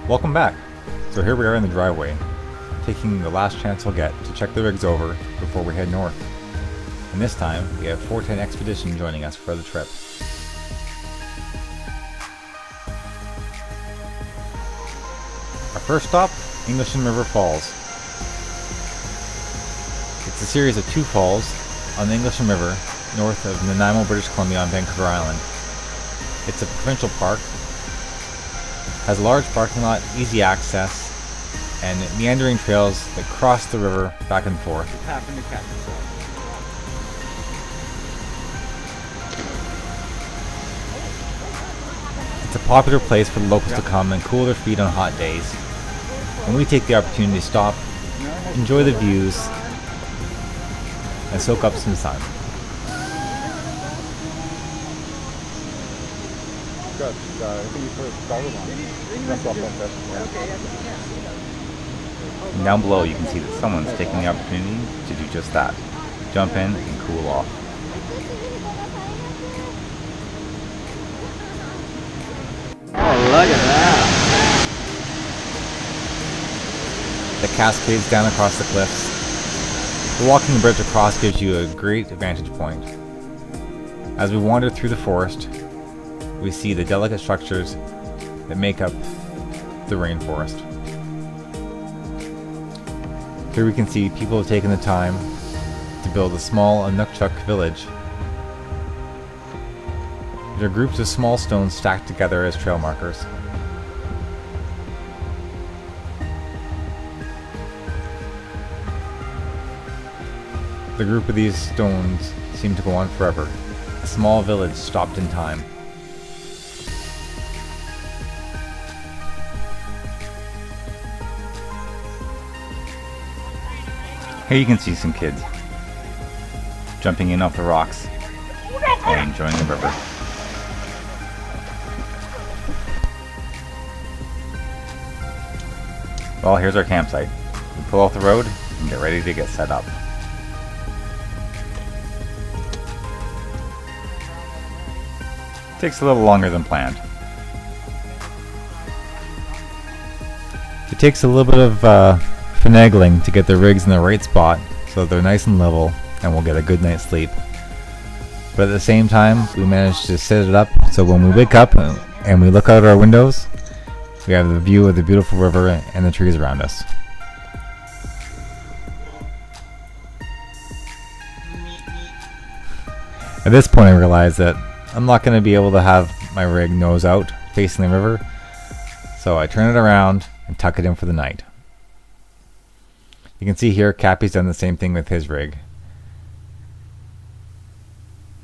Welcome back. So here we are in the driveway, taking the last chance we'll get to check the rigs over before we head north. And this time, we have 410 Expedition joining us for the trip. Our first stop, Englishman River Falls. It's a series of two falls on the Englishman River, north of Nanaimo, British Columbia on Vancouver Island. It's a provincial park, has a large parking lot, easy access, and meandering trails that cross the river back and forth. Just happened to catch yourself. It's a popular place for the locals to come and cool their feet on hot days. And we take the opportunity to stop, enjoy the views, and soak up some sun. And down below you can see that someone's taking the opportunity to do just that. Jump in and cool off. Oh, look at that! The cascades down across the cliffs. The walking the bridge across gives you a great vantage point. As we wander through the forest, we see the delicate structures that make up the rainforest. Here we can see people have taken the time to build a small Ucluelet village. There are groups of small stones stacked together as trail markers. The group of these stones seem to go on forever. A small village stopped in time. Here you can see some kids jumping in off the rocks and enjoying the river. Well, here's our campsite. We pull off the road and get ready to get set up. Takes a little longer than planned. It takes a little bit of finagling to get the rigs in the right spot so they're nice and level and we'll get a good night's sleep. But at the same time, we managed to set it up so when we wake up and we look out our windows, we have the view of the beautiful river and the trees around us. At this point I realized that I'm not going to be able to have my rig nose out facing the river, so I turn it around and tuck it in for the night. You can see here Cappy's done the same thing with his rig.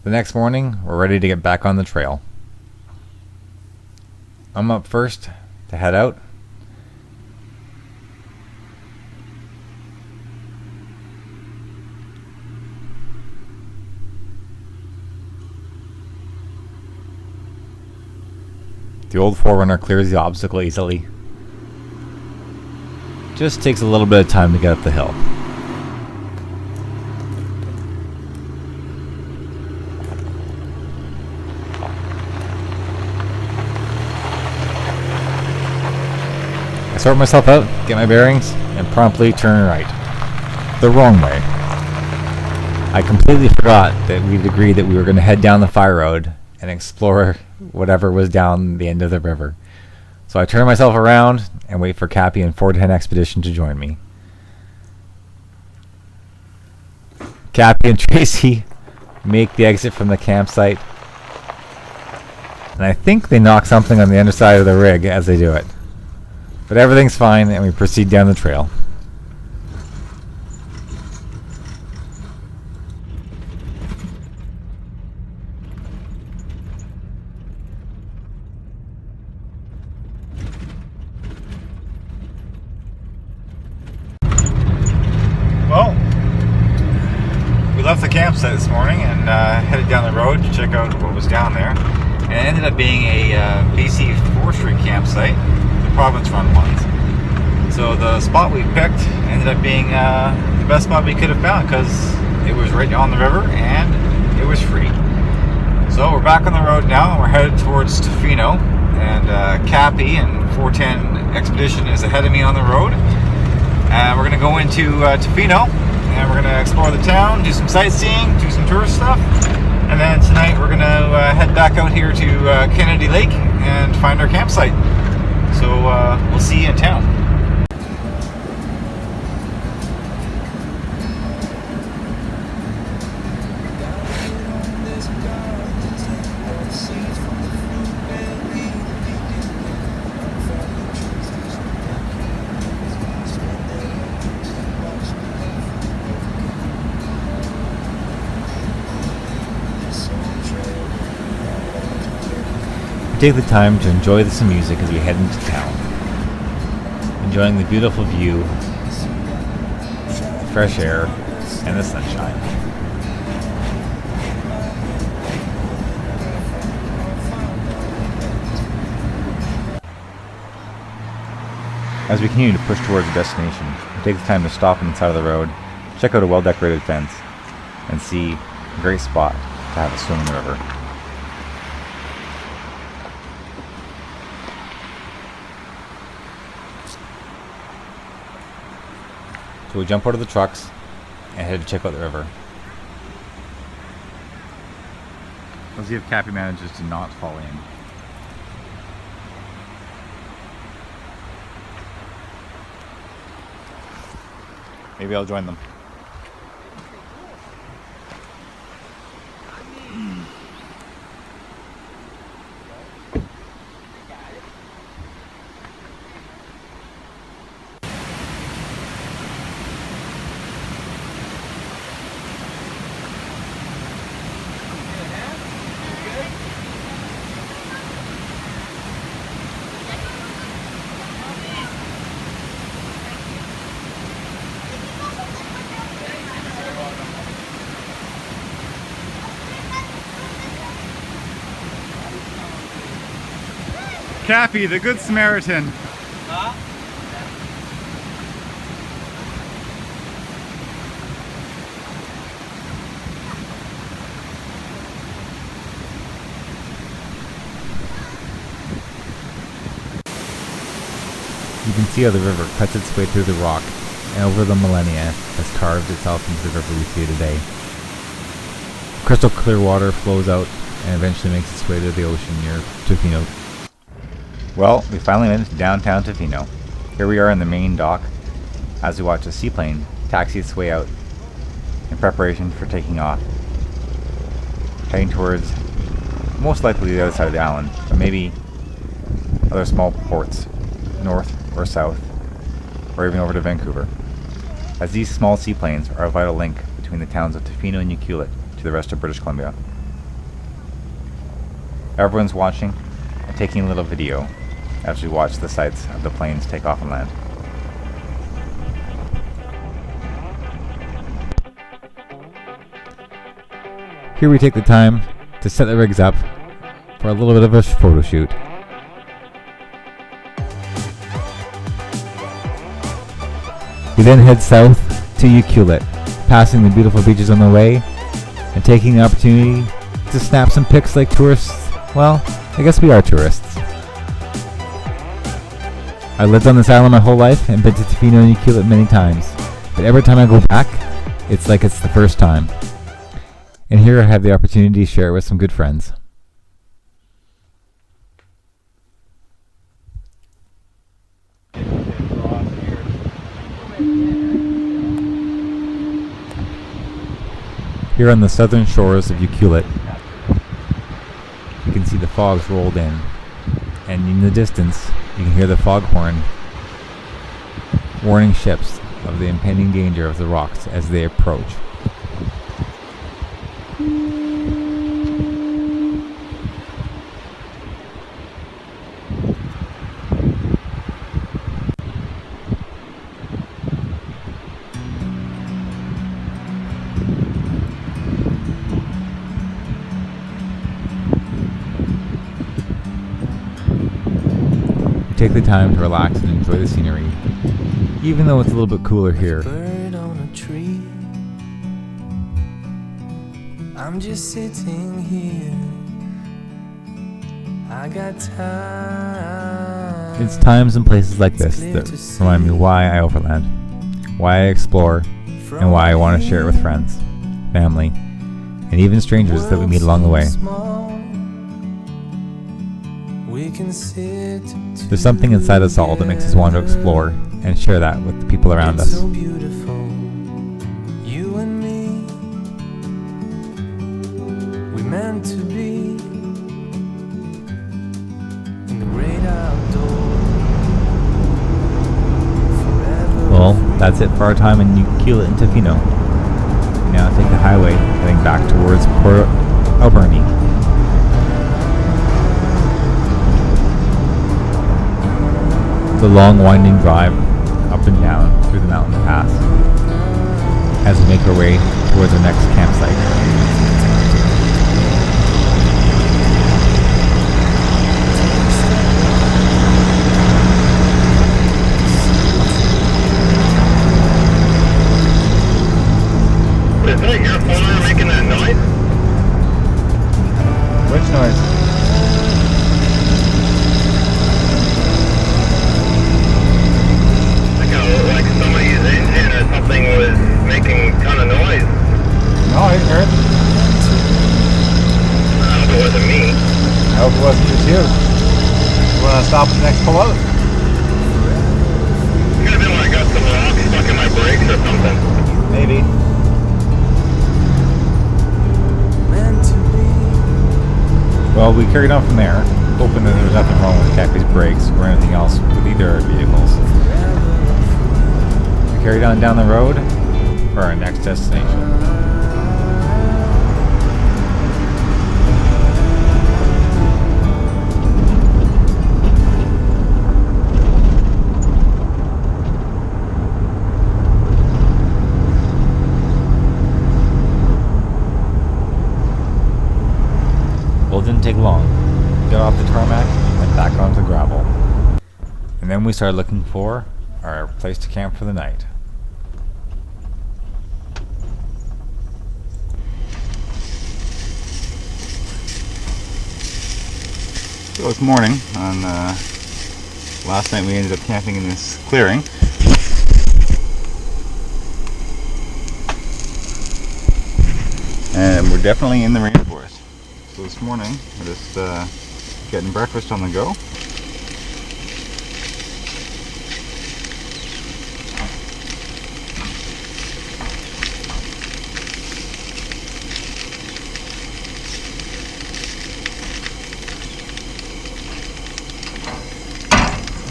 The next morning we're ready to get back on the trail. I'm up first to head out. The old 4Runner clears the obstacle easily. Just takes a little bit of time to get up the hill. I sort myself out, get my bearings, and promptly turn right. The wrong way. I completely forgot that we'd agreed that we were going to head down the fire road and explore whatever was down the end of the river. So I turn myself around and wait for Cappy and 410 Expedition to join me. Cappy and Tracy make the exit from the campsite, and I think they knock something on the underside of the rig as they do it. But everything's fine and we proceed down the trail. Well, we left the campsite this morning and headed down the road to check out what was down there. And it ended up being a BC forestry campsite, the province-run ones. So the spot we picked ended up being the best spot we could have found because it was right on the river and it was free. So we're back on the road now and we're headed towards Tofino, and Cappy and 410 expedition is ahead of me on the road. We're going to go into Tofino, and we're going to explore the town, do some sightseeing, do some tourist stuff. And then tonight we're going to head back out here to Kennedy Lake and find our campsite. So we'll see you in town. Take the time to enjoy some music as we head into town. Enjoying the beautiful view, the fresh air, and the sunshine. As we continue to push towards the destination, we take the time to stop on the side of the road, check out a well-decorated fence, and see a great spot to have a swim in the river. So we jump out of the trucks and head to check out the river. Let's see if Cappy manages to not fall in. Maybe I'll join them. Cappy, the Good Samaritan. Huh? You can see how the river cuts its way through the rock and over the millennia has carved itself into the river we see today. Crystal clear water flows out and eventually makes its way to the ocean near Tofino. Well, we finally made it to downtown Tofino. Here we are in the main dock as we watch a seaplane taxi its way out in preparation for taking off, heading towards most likely the other side of the island, but maybe other small ports, north or south, or even over to Vancouver, as these small seaplanes are a vital link between the towns of Tofino and Ucluelet to the rest of British Columbia. Everyone's watching and taking a little video as we watch the sights of the planes take off and land. Here we take the time to set the rigs up for a little bit of a photo shoot. We then head south to Ucluelet, passing the beautiful beaches on the way and taking the opportunity to snap some pics like tourists. Well, I guess we are tourists. I lived on this island my whole life and been to Tofino and Ucluelet many times, but every time I go back, it's like it's the first time. And here I have the opportunity to share it with some good friends. Here on the southern shores of Ucluelet, you can see the fog's rolled in, and in the distance you can hear the foghorn warning ships of the impending danger of the rocks as they approach. Take the time to relax and enjoy the scenery, even though it's a little bit cooler here. Bird on a tree. I'm just sitting here. I got time. It's times and places like this that remind me why I overland, why I explore, and why I want to share it with friends, family, and even strangers that we meet along the way. There's something inside us all that makes us want to explore and share that with the people around us. So beautiful, you and me. We meant to be in the great outdoors. Well, that's it for our time in Ucluelet and Tofino. We now take the highway heading back towards Port Alberni. The long winding drive up and down through the mountain pass as we make our way towards our next campsite. Is that your phone making that noise? Which noise? Like somebody's engine or something was making a ton of noise. No, I heard. I hope it wasn't me. I hope it wasn't just you. You want to stop at the next pull-out? Could have been when I got some rocks stuck in my brakes or something. Maybe. Meant to be. Well, we carried on from there, hoping that there was nothing wrong with Cappy's brakes or anything else with either of our vehicles. We carried on down the road for our next destination. Well, it didn't take long. We got off the tarmac and went back onto the gravel. And then we started looking for our place to camp for the night. So it's morning. On last night we ended up camping in this clearing. And we're definitely in the rainforest. So this morning, we're just getting breakfast on the go.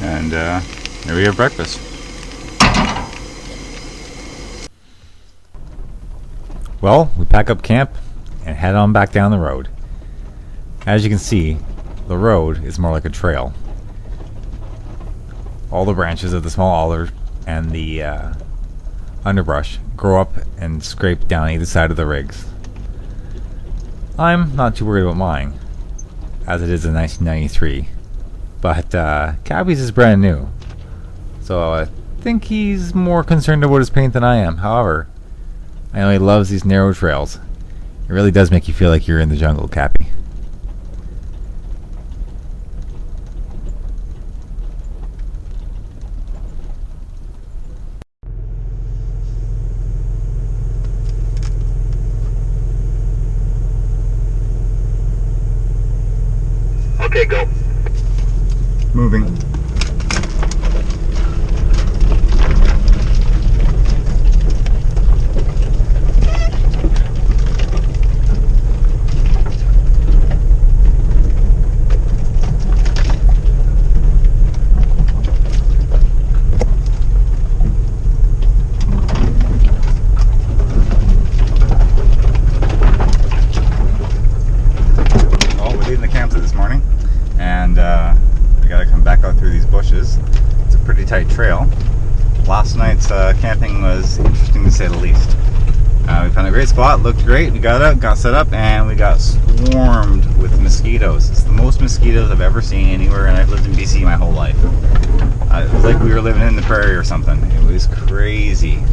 And here we have breakfast. Well, we pack up camp and head on back down the road. As you can see, the road is more like a trail. All the branches of the small alder and the underbrush grow up and scrape down either side of the rigs. I'm not too worried about mine, as it is a 1993, but Cappy's is brand new, so I think he's more concerned about his paint than I am. However, I know he loves these narrow trails. It really does make you feel like you're in the jungle, Cappy. Okay, go. Moving. Tight trail. Last night's camping was interesting to say the least. We found a great spot, looked great, we got out, got set up, and we got swarmed with mosquitoes. It's the most mosquitoes I've ever seen anywhere, and I've lived in BC my whole life. It was like we were living in the prairie or something. It was crazy.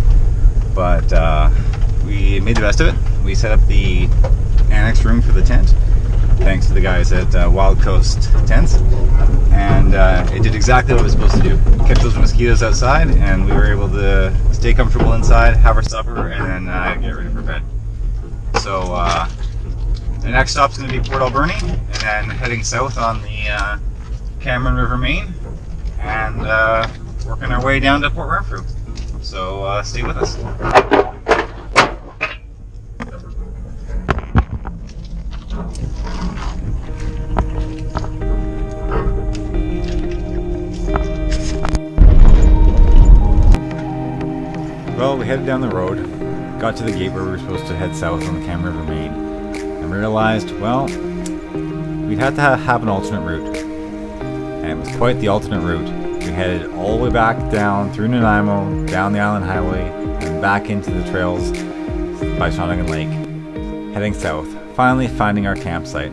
But we made the best of it. We set up the annex room for the tent. thanks to the guys at Wild Coast Tents, and it did exactly what it was supposed to do. Catch those mosquitoes outside, and we were able to stay comfortable inside, have our supper, and then get ready for bed. So the next stop's going to be Port Alberni, and then heading south on the Cameron River Main, and working our way down to Port Renfrew. So stay with us. Well, we headed down the road, got to the gate where we were supposed to head south on the Cameron River Main, and realized, well, we'd have to have an alternate route. And it was quite the alternate route. We headed all the way back down through Nanaimo, down the Island Highway, and back into the trails by Shawnigan Lake, heading south, finally finding our campsite.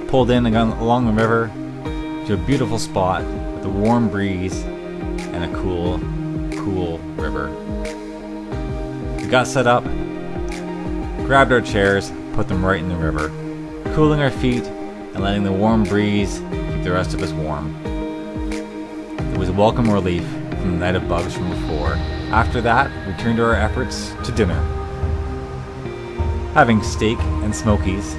Pulled in along the river to a beautiful spot with a warm breeze and a cool river. We got set up, grabbed our chairs, put them right in the river, cooling our feet and letting the warm breeze keep the rest of us warm. It was a welcome relief from the night of bugs from before. After that, we turned to our efforts to dinner. Having steak and smokies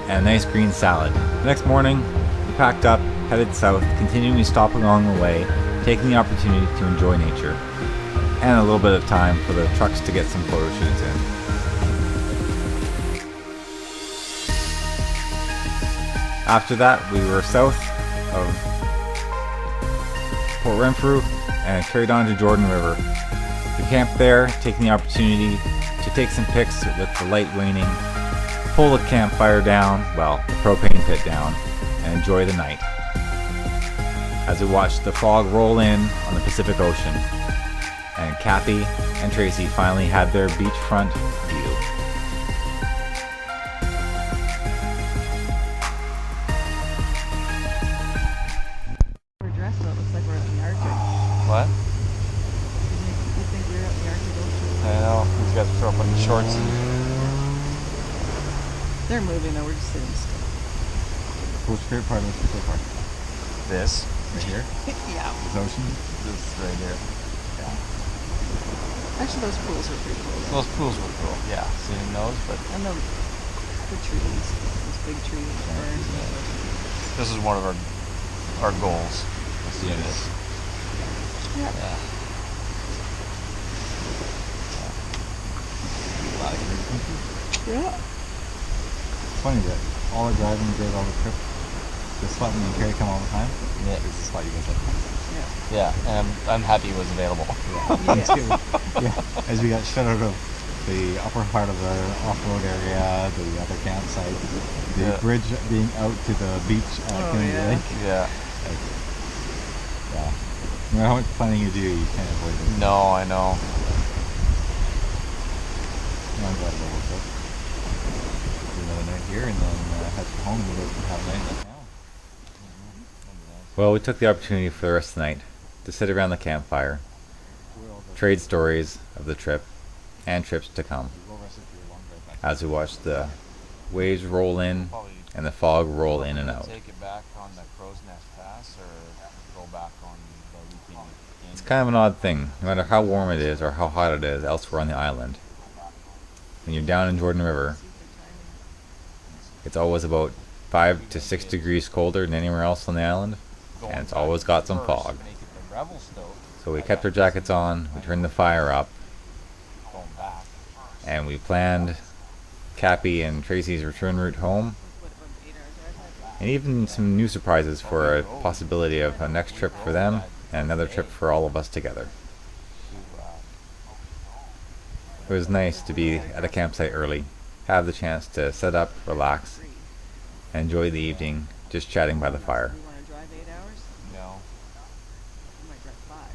and a nice green salad. The next morning, we packed up, headed south, continuing stopping along the way, taking the opportunity to enjoy nature, and a little bit of time for the trucks to get some photo shoots in. After that, we were south of Port Renfrew and carried on to Jordan River. We camped there, taking the opportunity to take some pics with the light waning, pull the campfire down, well, the propane pit down, and enjoy the night as we watched the fog roll in on the Pacific Ocean, and Kathy and Tracy finally had their beachfront view. We're dressed, so it looks like we're at the Arctic. What? You think we're at the Arctic Ocean? I know. These guys are throwing up in shorts. They're moving though, we're just sitting still. What's your favorite part of this so far? This. Right here? Yeah. This ocean? This right here. Actually, those pools are pretty cool. Those pools were cool. Yeah, seeing those, but And the trees, those big trees. this is one of our goals. Seeing this. Yeah. Yeah. Yeah. It's funny that all the driving we did, all the trip, the spot me and Carrie come all the time. Yeah. It's the spot you guys like. Yeah, and I'm happy it was available. It's good. Yeah, as we got shut out of the upper part of the off-road area, the other campsite, the Yeah. bridge being out to the beach at Kennedy yeah. Lake. Yeah. Yeah. No matter how much planning you do, you can't avoid it. No, I know. I'm glad it worked out. Do another night here and then head home and we'll have a night in the town. Well, we took the opportunity for the rest of the night to sit around the campfire, trade stories of the trip and trips to come, as we watched the waves roll in and the fog roll in and out. Take it back on the Crow's Nest Pass or go back on the weekend? It's kind of an odd thing, no matter how warm it is or how hot it is elsewhere on the island. When you're down in Jordan River, it's always about 5 to 6 degrees colder than anywhere else on the island, and it's always got some fog. So we kept our jackets on, we turned the fire up, and we planned Cappy and Tracy's return route home, and even some new surprises for a possibility of a next trip for them and another trip for all of us together. It was nice to be at a campsite early, have the chance to set up, relax, and enjoy the evening just chatting by the fire. You want to drive 8 hours? No. You might drive 5.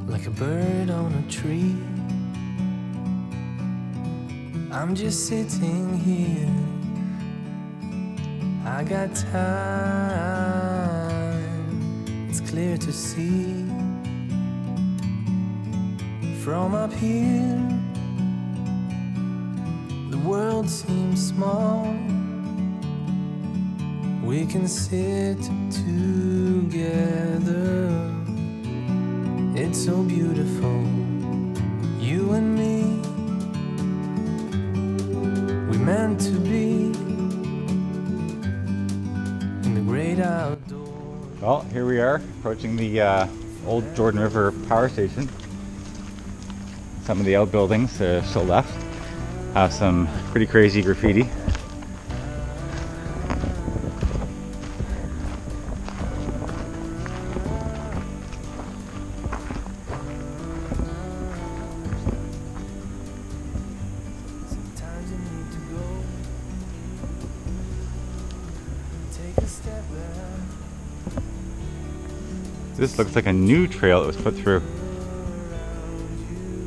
Like a bird on a tree, I'm just sitting here I got time, it's clear to see. From up here, the world seems small. We can sit together. It's so beautiful, you and me. We meant to be in the great outdoors. Well, here we are approaching the old Jordan River power station. Some of the outbuildings still left have some pretty crazy graffiti. Sometimes you need to go, take a step back. This looks like a new trail that was put through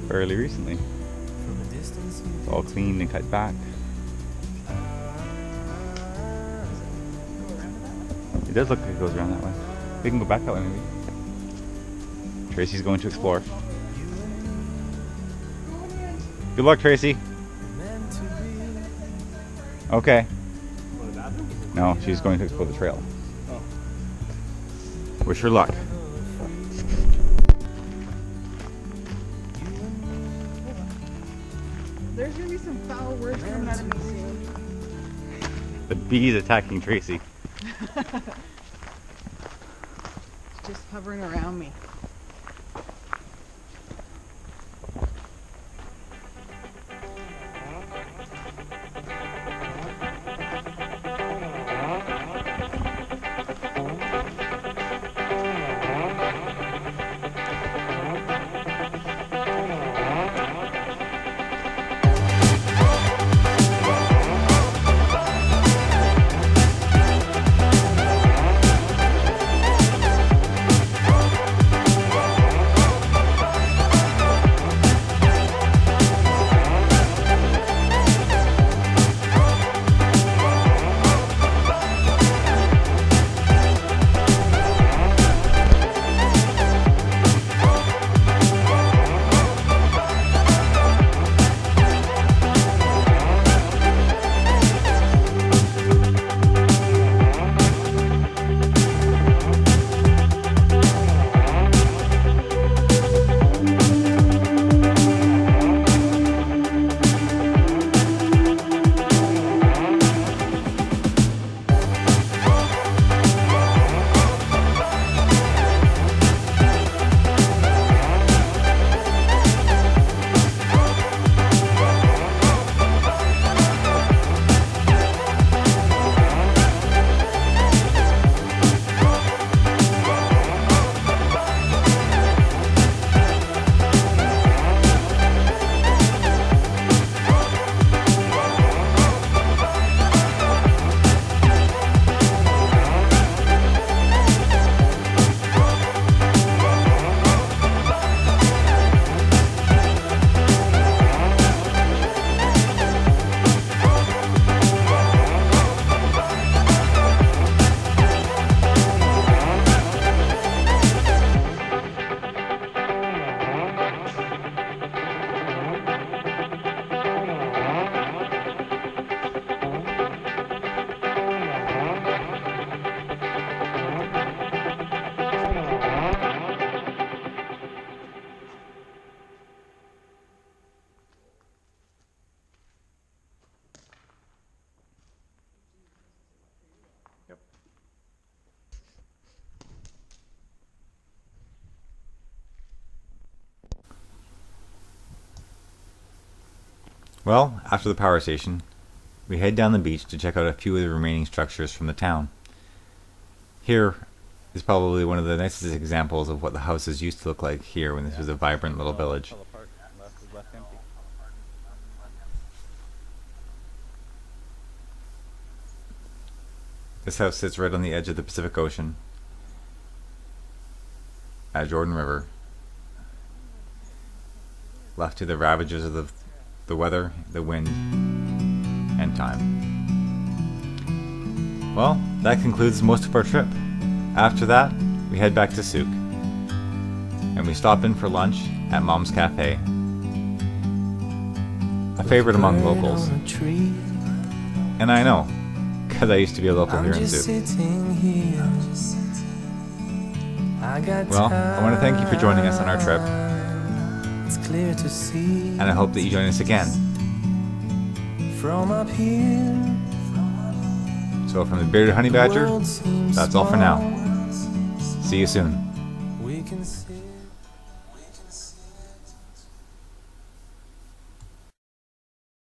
fairly recently. From a distance you It's all cleaned and cut back. It does look like it goes around that way. We can go back that way maybe. Tracy's going to explore. Good luck, Tracy. meant to be. Okay. No, she's going to explore the trail. Wish her luck. There's gonna be some foul words coming out of me soon. The bee's attacking Tracy. It's just hovering around me. Well, after the power station, we head down the beach to check out a few of the remaining structures from the town. Here is probably one of the nicest examples of what the houses used to look like here when this was a vibrant little village. This house sits right on the edge of the Pacific Ocean at Jordan River, left to the ravages of the weather, the wind, and time. Well, that concludes most of our trip. After that, we head back to Souk. And we stop in for lunch at Mom's Cafe. A favorite among locals. And I know, because I used to be a local here in Souk. Well, I want to thank you for joining us on our trip. And I hope that you join us again. From up here, So from the Bearded Honey Badger, that's all for now. See you soon. we can see.